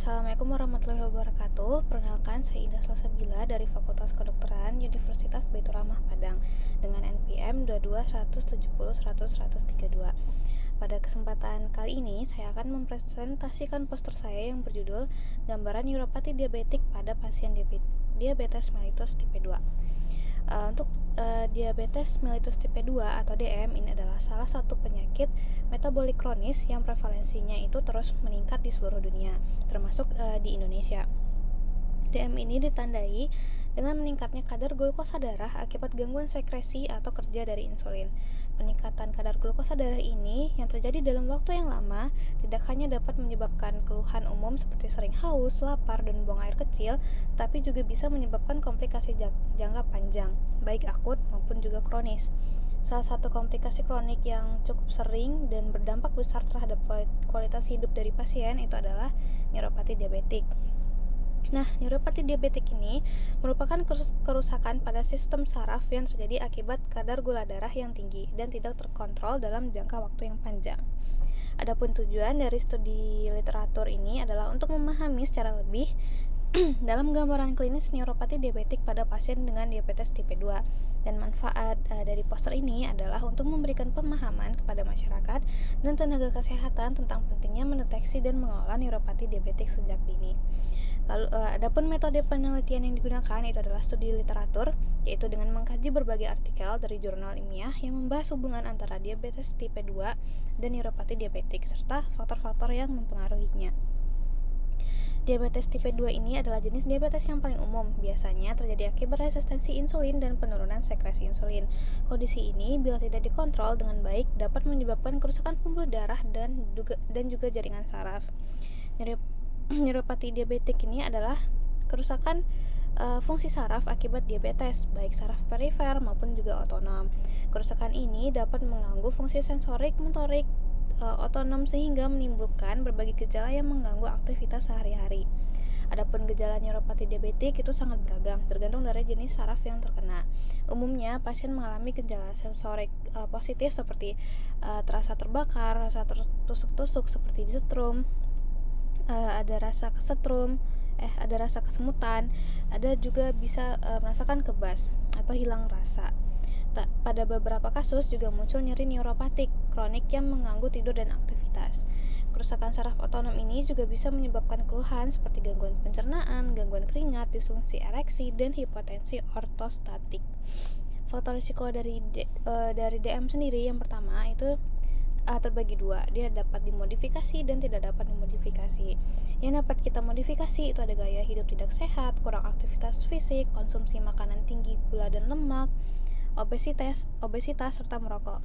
Assalamualaikum warahmatullahi wabarakatuh. Perkenalkan, saya Indah Salsabila dari Fakultas Kedokteran Universitas Baitur Rahmah Padang dengan NPM 2217010032. Pada kesempatan kali ini, saya akan mempresentasikan poster saya yang berjudul Gambaran Neuropati Diabetik pada Pasien Diabetes Mellitus Tipe 2. Untuk diabetes mellitus tipe 2 atau DM ini adalah salah satu penyakit metabolik kronis yang prevalensinya itu terus meningkat di seluruh dunia, termasuk di Indonesia. DM ini ditandai dengan meningkatnya kadar glukosa darah akibat gangguan sekresi atau kerja dari insulin. Peningkatan kadar glukosa darah ini yang terjadi dalam waktu yang lama tidak hanya dapat menyebabkan keluhan umum seperti sering haus, lapar, dan buang air kecil, tapi juga bisa menyebabkan komplikasi jangka panjang, baik akut maupun juga kronis. Salah satu komplikasi kronik yang cukup sering dan berdampak besar terhadap kualitas hidup dari pasien itu adalah neuropati diabetik. Nah, neuropati diabetik ini merupakan kerusakan pada sistem saraf yang terjadi akibat kadar gula darah yang tinggi dan tidak terkontrol dalam jangka waktu yang panjang. Adapun tujuan dari studi literatur ini adalah untuk memahami secara lebih dalam gambaran klinis neuropati diabetik pada pasien dengan diabetes tipe 2, dan manfaat dari poster ini adalah untuk memberikan pemahaman kepada masyarakat dan tenaga kesehatan tentang pentingnya mendeteksi dan mengelola neuropati diabetik sejak dini. Lalu, adapun metode penelitian yang digunakan itu adalah studi literatur, yaitu dengan mengkaji berbagai artikel dari jurnal ilmiah yang membahas hubungan antara diabetes tipe 2 dan neuropati diabetik serta faktor-faktor yang mempengaruhinya. Diabetes tipe 2 ini adalah jenis diabetes yang paling umum, biasanya terjadi akibat resistensi insulin dan penurunan sekresi insulin. Kondisi ini bila tidak dikontrol dengan baik dapat menyebabkan kerusakan pembuluh darah dan juga jaringan saraf. Neuropati diabetik ini adalah kerusakan fungsi saraf akibat diabetes, baik saraf perifer maupun juga otonom. Kerusakan ini dapat mengganggu fungsi sensorik, motorik, otonom sehingga menimbulkan berbagai gejala yang mengganggu aktivitas sehari-hari. Adapun gejala neuropati diabetik itu sangat beragam, tergantung dari jenis saraf yang terkena. Umumnya, pasien mengalami gejala sensorik positif seperti terasa terbakar, rasa tertusuk-tusuk seperti disetrum, ada rasa kesemutan, ada juga bisa merasakan kebas atau hilang rasa. Pada beberapa kasus juga muncul nyeri neuropatik kronik yang mengganggu tidur dan aktivitas. Kerusakan saraf otonom ini juga bisa menyebabkan keluhan seperti gangguan pencernaan, gangguan keringat, disfungsi ereksi, dan hipotensi ortostatik. Faktor risiko dari DM sendiri yang pertama itu terbagi dua, dia dapat dimodifikasi dan tidak dapat dimodifikasi. Yang dapat kita modifikasi itu ada gaya hidup tidak sehat, kurang aktivitas fisik, konsumsi makanan tinggi gula dan lemak, obesitas serta merokok.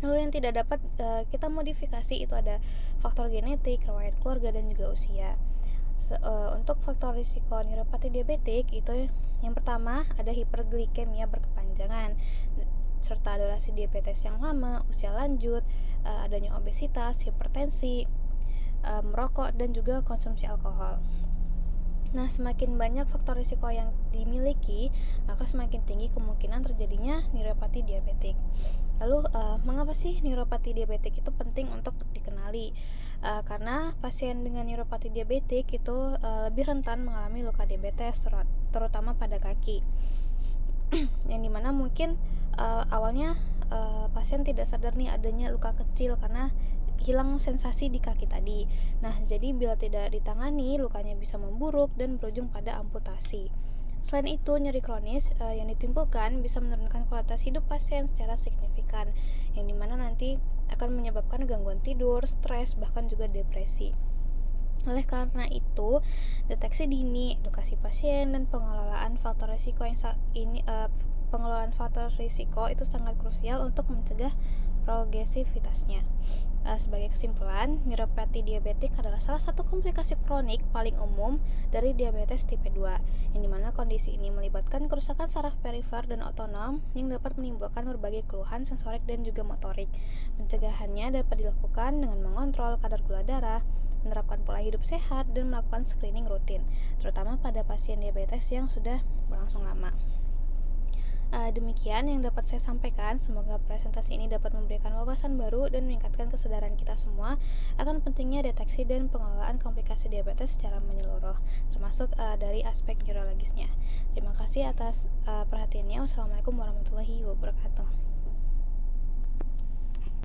Lalu yang tidak dapat kita modifikasi itu ada faktor genetik, riwayat keluarga, dan juga usia. Untuk faktor risiko neuropati diabetik itu yang pertama ada hiperglikemia berkepanjangan serta durasi diabetes yang lama, usia lanjut, adanya obesitas, hipertensi, merokok, dan juga konsumsi alkohol. Nah, semakin banyak faktor risiko yang dimiliki, maka semakin tinggi kemungkinan terjadinya neuropati diabetik. Lalu, mengapa sih neuropati diabetik itu penting untuk dikenali? Karena pasien dengan neuropati diabetik itu lebih rentan mengalami luka diabetes, terutama pada kaki. Yang dimana mungkin awalnya pasien tidak sadar nih adanya luka kecil karena hilang sensasi di kaki tadi. Nah, jadi bila tidak ditangani, lukanya bisa memburuk dan berujung pada amputasi. Selain itu, nyeri kronis yang ditimbulkan bisa menurunkan kualitas hidup pasien secara signifikan, yang dimana nanti akan menyebabkan gangguan tidur, stres, bahkan juga depresi. Oleh karena itu, deteksi dini, edukasi pasien, dan pengelolaan faktor risiko pengelolaan faktor risiko itu sangat krusial untuk mencegah progresivitasnya. Sebagai kesimpulan, neuropati diabetik adalah salah satu komplikasi kronik paling umum dari diabetes tipe 2, yang dimana kondisi ini melibatkan kerusakan saraf perifer dan otonom yang dapat menimbulkan berbagai keluhan sensorik dan juga motorik. Pencegahannya dapat dilakukan dengan mengontrol kadar gula darah, menerapkan pola hidup sehat, dan melakukan screening rutin, terutama pada pasien diabetes yang sudah berlangsung lama. Demikian yang dapat saya sampaikan. Semoga presentasi ini dapat memberikan wawasan baru dan meningkatkan kesadaran kita semua akan pentingnya deteksi dan pengelolaan komplikasi diabetes secara menyeluruh, termasuk dari aspek neurologisnya. Terima kasih atas perhatiannya. Wassalamualaikum warahmatullahi wabarakatuh.